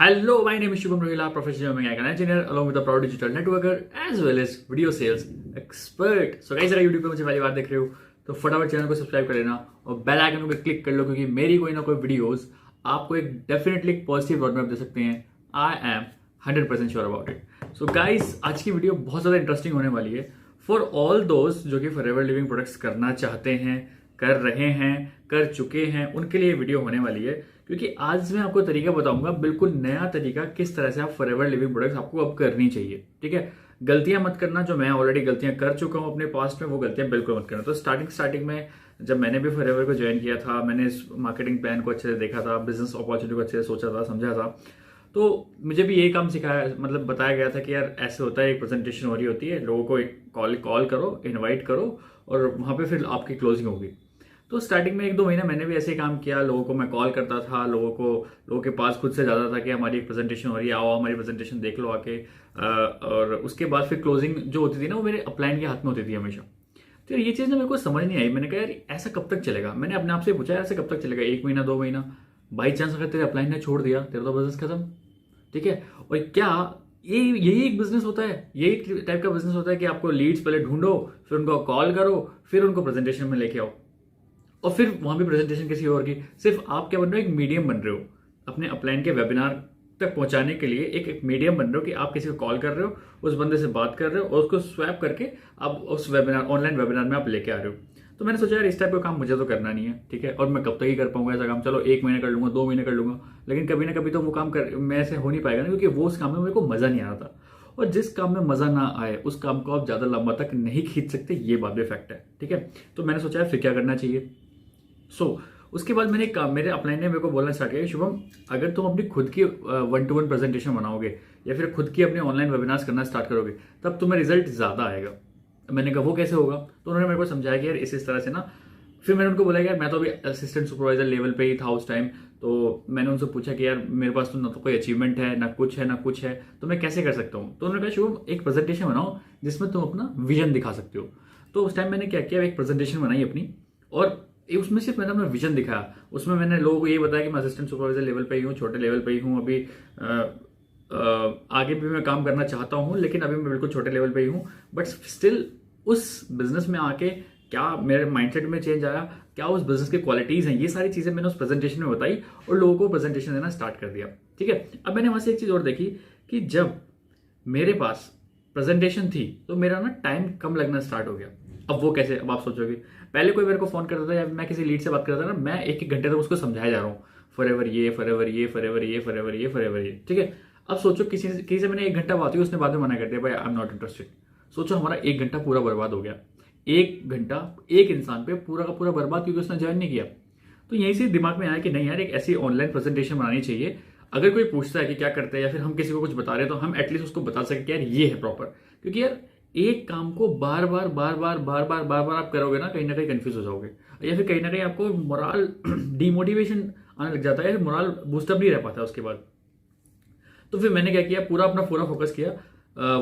Hello, my name is Shubham Rohila, professional mechanical engineer, along with a proud digital networker as well as video sales expert. So guys, अगर YouTube पे मुझे पहली बार देख रहे हो तो फटाफट चैनल को सब्सक्राइब कर लेना और बेल आइकन को क्लिक कर लो, क्योंकि मेरी कोई ना कोई वीडियोस आपको एक डेफिनेटली पॉजिटिव रोड मैप दे सकते हैं. I am 100% sure about it. So guys, आज की वीडियो बहुत ज़्यादा इंटरेस्टिंग होने वाली है फॉर ऑल दोस्त जो कि फॉरएवर लिविंग प्रोडक्ट्स करना चाहते हैं, कर रहे हैं, कर चुके हैं. उनके लिए वीडियो होने वाली है, क्योंकि आज मैं आपको तरीका बताऊंगा, बिल्कुल नया तरीका, किस तरह से आप फॉरएवर लिविंग प्रोडक्ट्स आपको अब करनी चाहिए. ठीक है, गलतियां मत करना. जो मैं ऑलरेडी गलतियां कर चुका हूं अपने पास्ट में, वो गलतियां बिल्कुल मत करना. तो स्टार्टिंग में जब मैंने भी फॉरएवर को ज्वाइन किया था, मैंने इस मार्केटिंग प्लान को अच्छे से देखा था, बिजनेस अपॉर्चुनिटी को अच्छे से सोचा था, समझा था, तो मुझे भी यही काम सिखाया, मतलब बताया गया था कि यार ऐसे होता है, एक प्रेजेंटेशन हो रही होती है, लोगों को एक कॉल करो, इनवाइट करो और वहां पे फिर आपकी क्लोजिंग होगी. तो स्टार्टिंग में 1-2 महीना मैंने भी ऐसे ही काम किया. लोगों को मैं कॉल करता था, लोगों के पास खुद से ज़्यादा था कि हमारी एक प्रेजेंटेशन हो रही है, आओ हमारी प्रेजेंटेशन देख लो आके. और उसके बाद फिर क्लोजिंग जो होती थी ना, वो मेरे अपलाइन के हाथ में होती थी हमेशा. तो ये चीज़ ना मेरे को समझ नहीं आई. मैंने कहा यार ऐसा कब तक चलेगा. मैंने अपने आप से पूछा यार ऐसा कब तक चलेगा, 1 महीना 2 महीना. बाई चांस अगर तेरे अपलाइन ने छोड़ दिया, तेरा तो बिजनेस खत्म. ठीक है, और क्या यही एक बिजनेस होता है, यही टाइप का बिजनेस होता है कि आपको लीड्स पहले ढूंढो, फिर उनको कॉल करो, फिर उनको प्रेजेंटेशन में लेके आओ, और फिर वहां भी प्रेजेंटेशन किसी और की. सिर्फ आप क्या बन रहे हो, एक मीडियम बन रहे हो अपने अपलाइन के वेबिनार तक पहुंचाने के लिए. एक मीडियम बन रहे हो कि आप किसी को कॉल कर रहे हो, उस बंदे से बात कर रहे हो और उसको स्वैप करके आप उस वेबिनार, ऑनलाइन वेबिनार में आप लेके आ रहे हो. तो मैंने सोचा यार इस टाइप का काम मुझे तो करना नहीं है. ठीक है, और मैं कब तक ही कर पाऊंगा ऐसा काम. चलो 1 महीने कर लूंगा, 2 महीने कर लूंगा, लेकिन कभी ना कभी तो वो काम कर मैं ऐसे हो नहीं पाएगा ना, क्योंकि वो उस काम में मेरे को मजा नहीं आ रहा था. और जिस काम में मजा ना आए उस काम को आप ज्यादा लंबा तक नहीं खींच सकते, ये बात भी फैक्ट है. ठीक है, तो मैंने सोचा फिर क्या करना चाहिए. उसके बाद मेरे अपलाइन ने मेरे को बोलना स्टार्ट किया, शुभम अगर तुम अपनी खुद की 1-to-1 प्रेजेंटेशन बनाओगे या फिर खुद की अपने ऑनलाइन वेबिनार्स करना स्टार्ट करोगे, तब तुम्हें रिजल्ट ज्यादा आएगा. मैंने कहा वो कैसे होगा. तो उन्होंने मेरे को समझाया कि यार इस तरह से ना. फिर मैंने उनको बोला कि यार मैं तो अभी असिस्टेंट सुपरवाइजर लेवल पे ही था उस टाइम. तो मैंने उनसे पूछा कि यार मेरे पास तो ना तो कोई अचीवमेंट है, ना कुछ है, तो मैं कैसे कर सकता हूँ. तो उन्होंने कहा शुभम एक प्रेजेंटेशन बनाओ जिसमें तुम अपना विजन दिखा सकते हो. तो उस टाइम मैंने क्या किया, एक प्रेजेंटेशन बनाई अपनी, और उसमें सिर्फ मैंने अपना विजन दिखाया. उसमें मैंने लोगों को ये बताया कि मैं असिस्टेंट सुपरवाइजर लेवल पे ही हूँ, छोटे लेवल पे ही हूँ अभी. आगे भी मैं काम करना चाहता हूँ, लेकिन अभी मैं बिल्कुल छोटे लेवल पे ही हूँ. बट स्टिल उस बिजनेस में आके क्या मेरे माइंडसेट में चेंज आया, क्या उस बिजनेस की क्वालिटीज हैं, ये सारी चीजें मैंने उस प्रेजेंटेशन में बताई और लोगों को प्रेजेंटेशन देना स्टार्ट कर दिया. ठीक है, अब मैंने वहां से एक चीज और देखी कि जब मेरे पास प्रेजेंटेशन थी तो मेरा ना टाइम कम लगना स्टार्ट हो गया. अब वो कैसे, अब आप सोचोगे, पहले कोई मेरे को फोन करता था या मैं किसी लीड से बात करता था ना, मैं 1-1 घंटे तक उसको समझाया जा रहा हूँ फॉरएवर ये, फॉरएवर ये, फॉरएवर ये, फॉरएवर ये, फॉरएवर ये. ठीक है, अब सोचो किसी से मैंने 1 घंटा बात हुई, उसने बाद में मना कर दिया, भाई आई एम नॉट इंटरेस्टेड. सोचो हमारा 1 घंटा पूरा बर्बाद हो गया. 1 घंटा एक इंसान पे पूरा का पूरा बर्बाद, क्योंकि उसने ज्वाइन नहीं किया. तो यहीं से दिमाग में आया कि नहीं यार, एक ऐसी ऑनलाइन प्रेजेंटेशन बनानी चाहिए. अगर कोई पूछता है कि क्या करते हैं या फिर हम किसी को कुछ बता रहे हैं, तो हम एटलीस्ट उसको बता सके कि यार ये है प्रॉपर. क्योंकि यार एक काम को बार बार आप करोगे ना कहीं कंफ्यूज हो जाओगे, या फिर कहीं ना कहीं आपको मोरल डिमोटिवेशन आने लग जाता है, मोरल बूस्टअप नहीं रह पाता उसके बाद. तो फिर मैंने क्या किया, पूरा फोकस किया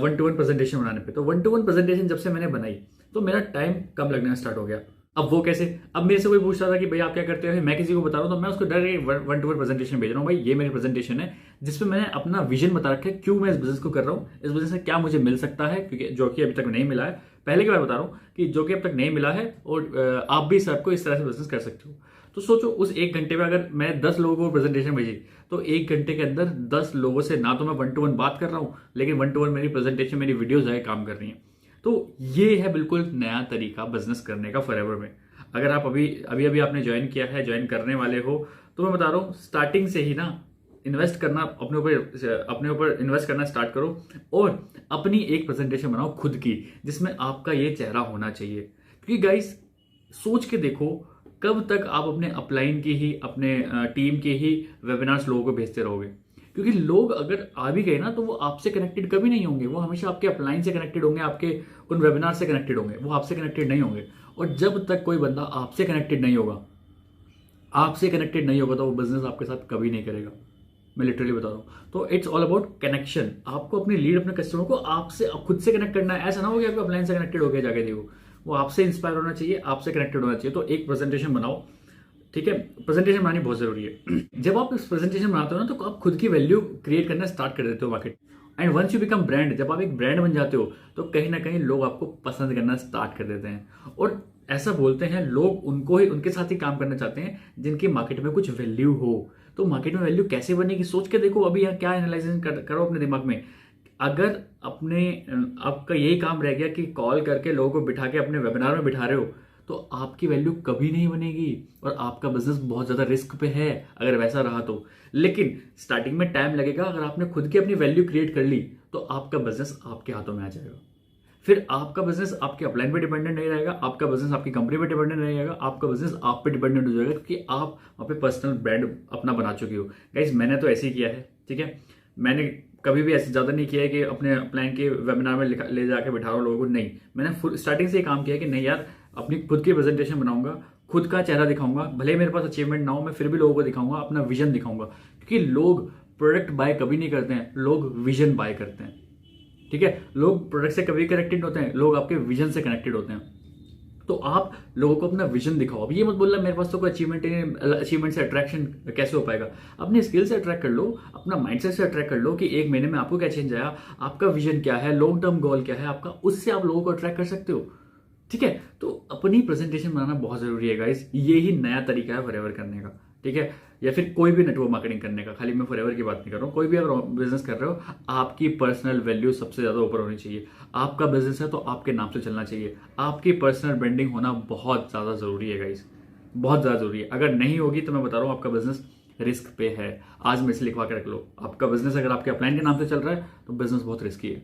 1-to-1 प्रेजेंटेशन बनाने पे. तो 1-to-1 प्रेजेंटेशन जब से मैंने बनाई तो मेरा टाइम कम लगना स्टार्ट हो गया. अब वो कैसे, अब मेरे से कोई पूछ रहा था कि भाई आप क्या करते हो, मैं किसी को बता रहा हूँ, तो मैं उसको डायरेक्ट 1-to-1 प्रेजेंटेशन भेज रहा हूँ. भाई ये मेरी प्रेजेंटेशन है जिसमें मैंने अपना विजन बता रखा है, क्यों मैं इस बिजनेस को कर रहा हूँ, इस बिजनेस से क्या मुझे मिल सकता है, क्योंकि जो कि अभी तक नहीं मिला है. पहले की बार बता रहा हूँ कि जो कि अब तक नहीं मिला है, और आप भी सबको इस तरह से बिजनेस कर सकते हो. तो सोचो उस 1 घंटे में अगर मैं 10 लोगों को प्रेजेंटेशन भेजी, तो 1 घंटे के अंदर 10 लोगों से ना तो मैं 1-to-1 बात कर रहा हूं, लेकिन 1-to-1 मेरी प्रेजेंटेशन, मेरी वीडियोस आए काम कर रही हैं. तो ये है बिल्कुल नया तरीका बिजनेस करने का फॉरएवर में. अगर आप अभी आपने ज्वाइन किया है, ज्वाइन करने वाले हो, तो मैं बता रहा हूँ स्टार्टिंग से ही ना इन्वेस्ट करना अपने ऊपर इन्वेस्ट करना स्टार्ट करो, और अपनी एक प्रेजेंटेशन बनाओ खुद की, जिसमें आपका ये चेहरा होना चाहिए. क्योंकि गाइस सोच के देखो, कब तक आप अपने अपलाइन की ही, अपने टीम के ही वेबिनार्स लोगों को भेजते रहोगे. क्योंकि लोग अगर आ भी गए ना, तो वो आपसे कनेक्टेड कभी नहीं होंगे. वो हमेशा आपके अपलाइन से कनेक्टेड होंगे, आपके उन वेबिनार से कनेक्टेड होंगे, वो आपसे कनेक्टेड नहीं होंगे. और जब तक कोई बंदा आपसे कनेक्टेड नहीं होगा, तो वो बिजनेस आपके साथ कभी नहीं करेगा. मैं लिटरली बता रहा हूँ. तो इट्स ऑल अबाउट कनेक्शन. आपको अपनी लीड, अपने कस्टमर को आपसे खुद से कनेक्ट करना है. ऐसा ना हो कि आपको अपलाइन से कनेक्टेड होकर जाके देखो, वो आपसे इंस्पायर होना चाहिए, आपसे कनेक्टेड होना चाहिए. तो एक प्रेजेंटेशन बनाओ, ठीक है, प्रेजेंटेशन बनानी बहुत जरूरी है। जब आप इस प्रेजेंटेशन बनाते हो ना तो आप खुद की वैल्यू क्रिएट करना स्टार्ट कर देते हो market. And once you become brand, जब आप एक ब्रांड बन जाते हो तो कहीं ना कहीं लोग आपको पसंद करना स्टार्ट कर देते हैं। और ऐसा बोलते हैं लोग उनको ही, उनके साथ ही काम करना चाहते हैं जिनकी मार्केट में कुछ वैल्यू हो। तो मार्केट में वैल्यू कैसे बनेगी सोच के देखो, अभी यहाँ क्या एनालिसिस करो अपने दिमाग में। अगर आपका यही काम रह गया कि कॉल करके लोगों को बिठा के अपने वेबिनार में बिठा रहे हो, तो आपकी वैल्यू कभी नहीं बनेगी और आपका बिजनेस बहुत ज्यादा रिस्क पे है अगर वैसा रहा तो। लेकिन स्टार्टिंग में टाइम लगेगा, अगर आपने खुद की अपनी वैल्यू क्रिएट कर ली तो आपका बिजनेस आपके हाथों में आ जाएगा। फिर आपका बिजनेस आपके अपलाइन पे डिपेंडेंट नहीं रहेगा, आपका बिजनेस आपकी कंपनी पे डिपेंडेंट नहीं रहेगा, आपका बिजनेस आप पे डिपेंडेंट हो जाएगा क्योंकि आप वहां पे पर्सनल ब्रांड अपना बना चुके हो। गाइस मैंने तो ऐसे ही किया है, ठीक है। मैंने कभी भी ऐसे ज्यादा नहीं किया है कि अपने अपलाइन के वेबिनार में ले जाके बैठा रहा हूँ लोगों को, नहीं। मैंने स्टार्टिंग से ही काम किया है कि नहीं यार, अपनी खुद की प्रेजेंटेशन बनाऊंगा, खुद का चेहरा दिखाऊंगा, भले ही मेरे पास अचीवमेंट ना हो, मैं फिर भी लोगों को दिखाऊंगा, अपना विजन दिखाऊंगा। क्योंकि लोग प्रोडक्ट बाय कभी नहीं करते हैं, लोग विजन बाय करते हैं, ठीक है। लोग प्रोडक्ट से कभी कनेक्टेड होते हैं, लोग आपके विजन से कनेक्टेड होते हैं। तो आप लोगों को अपना विजन दिखाओ। अब ये मत बोलना मेरे पास तो कोई अचीवमेंट नहीं, अचीवमेंट से अट्रैक्शन कैसे हो पाएगा। अपने स्किल से अट्रैक्ट कर लो, अपना माइंडसेट से अट्रैक्ट कर लो कि एक महीने में आपको क्या चेंज आया, आपका विजन क्या है, लॉन्ग टर्म गोल क्या है आपका, उससे आप लोगों को अट्रैक्ट कर सकते हो, ठीक है। तो अपनी प्रेजेंटेशन बनाना बहुत जरूरी है गाइस, ये ही नया तरीका है फॉरएवर करने का, ठीक है। या फिर कोई भी नेटवर्क मार्केटिंग करने का, खाली मैं फॉरएवर की बात नहीं कर रहा हूँ, कोई भी अगर बिजनेस कर रहे हो, आपकी पर्सनल वैल्यू सबसे ज्यादा ऊपर होनी चाहिए। आपका बिजनेस है तो आपके नाम से चलना चाहिए, आपकी पर्सनल ब्रांडिंग होना बहुत ज्यादा जरूरी है गाइस, बहुत ज्यादा जरूरी है। अगर नहीं होगी तो मैं बता रहा हूँ आपका बिजनेस रिस्क पे है। आज में से लिखवा के रख लो, आपका बिजनेस अगर आपके अपलाइन के नाम से चल रहा है तो बिजनेस बहुत रिस्की है,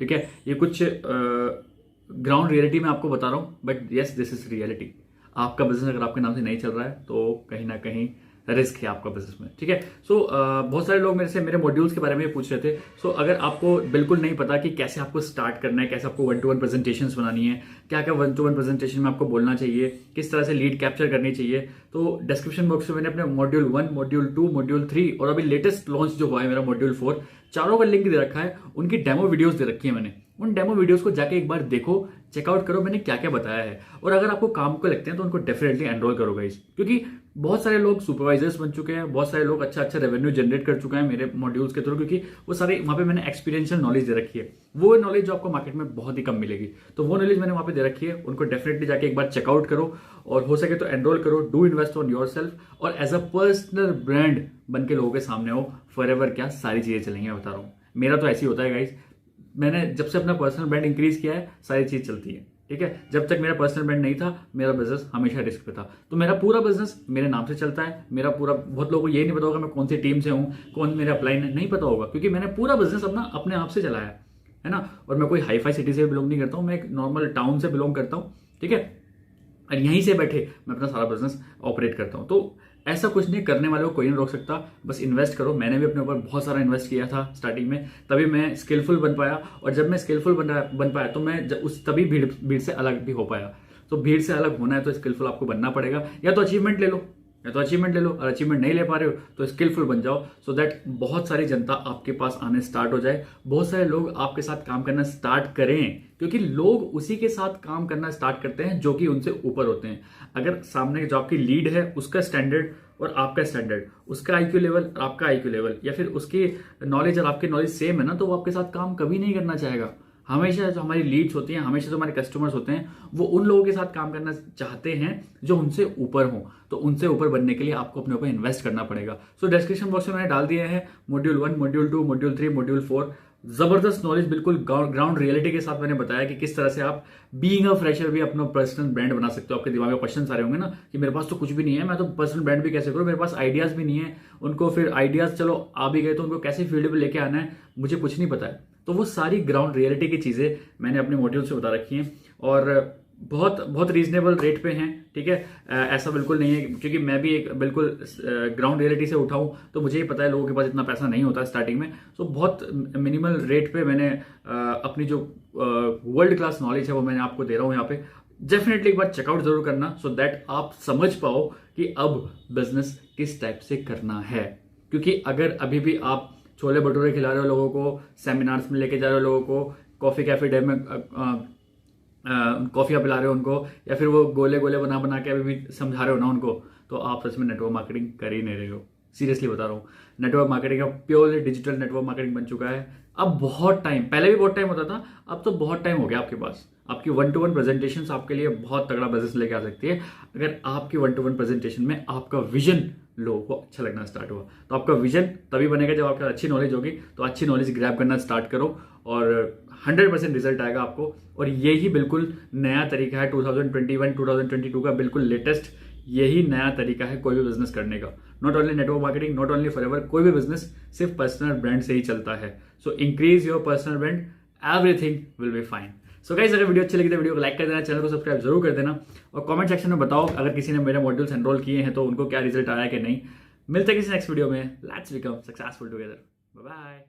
ठीक है। ये कुछ ग्राउंड रियलिटी में आपको बता रहा हूं, but yes this is reality. आपका बिजनेस अगर आपके नाम से नहीं चल रहा है तो कहीं ना कहीं रिस्क है आपका बिजनेस में, ठीक है। सो बहुत सारे लोग मेरे से मेरे मॉड्यूल्स के बारे में पूछ रहे थे। सो अगर आपको बिल्कुल नहीं पता कि कैसे आपको स्टार्ट करना है, कैसे आपको 1-to-1 प्रेजेंटेशंस बनानी है, क्या क्या 1-to-1 प्रेजेंटेशन में आपको बोलना चाहिए, किस तरह से लीड कैप्चर करनी चाहिए, तो डिस्क्रिप्शन बॉक्स में मैंने अपने मॉड्यूल 1, मॉड्यूल 2, मॉड्यूल 3 और अभी लेटेस्ट लॉन्च जो हुआ है मेरा मॉड्यूल 4, चारों का लिंक दे रखा है। उनकी डेमो वीडियोस दे रखी है मैंने, उन डेमो वीडियोस को जाके एक बार देखो, चेकआउट करो मैंने क्या क्या बताया है। और अगर आपको काम को लगते हैं तो उनको डेफिनेटली एनरोल करो गाइस, क्योंकि बहुत सारे लोग सुपरवाइजर्स बन चुके हैं, बहुत सारे लोग अच्छा अच्छा रेवेन्यू जनरेट कर चुके हैं मेरे मॉड्यूल्स के थ्रू, क्योंकि वो सारे वहां पे मैंने एक्सपीरियंशियल नॉलेज दे रखी है। वो नॉलेज जो आपको मार्केट में बहुत ही कम मिलेगी, तो वो नॉलेज मैंने वहां पे दे रखी है। उनको डेफिनेटली जाके एक बार चेकआउट करो और हो सके तो एनरोल करो, do invest on your self और एज अ पर्सनल ब्रांड बन के लोगों के सामने हो। फॉरएवर क्या सारी चीजें चलेंगी, मैं बता रहा हूँ। मेरा तो ऐसे ही होता है गाइस, मैंने जब से अपना पर्सनल ब्रांड इंक्रीज किया है सारी चीज चलती है, ठीक है। जब तक मेरा पर्सनल ब्रांड नहीं था, मेरा बिजनेस हमेशा रिस्क पे था। तो मेरा पूरा बिजनेस मेरे नाम से चलता है, मेरा पूरा, बहुत लोगों को ये नहीं पता होगा मैं कौन सी टीम से हूँ, कौन मेरे अपलाइन है, नहीं पता होगा, क्योंकि मैंने पूरा बिजनेस अपने आप से चलाया है ना। और मैं कोई हाई फाई सिटी से बिलोंग नहीं करता हूँ, मैं एक नॉर्मल टाउन से बिलोंग करता हूँ, ठीक है। और यहीं से बैठे मैं अपना सारा बिजनेस ऑपरेट करता हूँ। तो ऐसा कुछ नहीं, करने वाले को कोई नहीं रोक सकता, बस इन्वेस्ट करो। मैंने भी अपने ऊपर बहुत सारा इन्वेस्ट किया था स्टार्टिंग में, तभी मैं स्किलफुल बन पाया। और जब मैं स्किलफुल बन पाया तो मैं तभी भीड़ से अलग भी हो पाया। तो भीड़ से अलग होना है तो स्किलफुल आपको बनना पड़ेगा। या तो अचीवमेंट ले लो, और अचीवमेंट नहीं ले पा रहे हो तो स्किलफुल बन जाओ, सो दैट बहुत सारी जनता आपके पास आने स्टार्ट हो जाए, बहुत सारे लोग आपके साथ काम करना स्टार्ट करें, क्योंकि लोग उसी के साथ काम करना स्टार्ट करते हैं जो कि उनसे ऊपर होते हैं। अगर सामने जो आपकी लीड है उसका स्टैंडर्ड और आपका स्टैंडर्ड, उसका आईक्यू लेवल आपका आईक्यू लेवल, या फिर उसकी नॉलेज और आपकी नॉलेज सेम है ना, तो वो आपके साथ काम कभी नहीं करना चाहेगा। हमेशा जो हमारी लीड्स होती हैं, हमेशा जो हमारे कस्टमर्स होते हैं, वो उन लोगों के साथ काम करना चाहते हैं जो उनसे ऊपर हो। तो उनसे ऊपर बनने के लिए आपको अपने ऊपर इन्वेस्ट करना पड़ेगा। सो डिस्क्रिप्शन बॉक्स में मैंने डाल दिए हैं मॉड्यूल 1, मॉड्यूल 2, मॉड्यूल 3, मॉड्यूल 4। जबरदस्त नॉलेज, बिल्कुल ग्राउंड रियलिटी के साथ मैंने बताया कि किस तरह से आप बीइंग अ फ्रेशर भी अपना पर्सनल ब्रांड बना सकते हो। आपके दिमाग में क्वेश्चन आ रहे होंगे ना कि मेरे पास तो कुछ भी नहीं है, मैं तो पर्सनल ब्रांड भी कैसे करूं, मेरे पास आइडियाज भी नहीं है। उनको फिर आइडियाज चलो आ भी गए तो उनको कैसे फील्ड पे लेके आना है मुझे कुछ नहीं पता है। तो वो सारी ग्राउंड रियलिटी की चीजें मैंने अपने मॉड्यूल से बता रखी हैं और बहुत बहुत रीजनेबल रेट पे हैं, ठीक है। ऐसा बिल्कुल नहीं है, क्योंकि मैं भी एक बिल्कुल ग्राउंड रियलिटी से उठाऊं, तो मुझे ही पता है लोगों के पास इतना पैसा नहीं होता स्टार्टिंग में। सो बहुत मिनिमल रेट पे मैंने अपनी जो वर्ल्ड क्लास नॉलेज है वो मैंने आपको दे रहा हूं यहाँ पे। डेफिनेटली एक बार चेकआउट जरूर करना, सो दैट आप समझ पाओ कि अब बिजनेस किस टाइप से करना है। क्योंकि अगर अभी भी आप छोले भटूरे खिला रहे हो लोगों को, सेमिनार्स में लेके जा रहे हो लोगों को, कॉफी कैफे डे में कॉफियाँ पिला रहे हो उनको, या फिर वो गोले गोले बना बना के अभी भी समझा रहे हो ना उनको, तो आप सच में नेटवर्क मार्केटिंग कर ही नहीं रहे हो। सीरियसली बता रहा हूँ, नेटवर्क मार्केटिंग का प्योरली डिजिटल नेटवर्क मार्केटिंग बन चुका है। अब बहुत टाइम, पहले भी बहुत टाइम होता था, अब तो बहुत टाइम हो गया आपके पास। आपकी 1-to-1 प्रेजेंटेशंस आपके लिए बहुत तगड़ा बिजनेस लेके आ सकती है। अगर आपकी 1-to-1 प्रेजेंटेशन में आपका विजन लोगों को अच्छा लगना स्टार्ट हुआ, तो आपका विजन तभी बनेगा जब आपके अच्छी नॉलेज होगी। तो अच्छी नॉलेज ग्रैब करना स्टार्ट करो और 100% रिजल्ट आएगा आपको। और यही बिल्कुल नया तरीका है 2021 2022 का, बिल्कुल लेटेस्ट यही नया तरीका है कोई भी बिजनेस करने का। Not only network marketing, not only forever, कोई भी बिजनेस सिर्फ पर्सनल ब्रांड से ही चलता है। So increase your personal brand, everything will be fine. So guys, अगर वीडियो अच्छी लगी तो वीडियो को लाइक कर देना, चैनल को सब्सक्राइब जरूर कर देना और कमेंट सेक्शन में बताओ अगर किसी ने मेरे मॉड्यूल्स एनरोल किए हैं तो उनको क्या रिजल्ट आया कि नहीं। मिलते हैं किसी नेक्स्ट वीडियो में। Let's become successful together. Bye bye.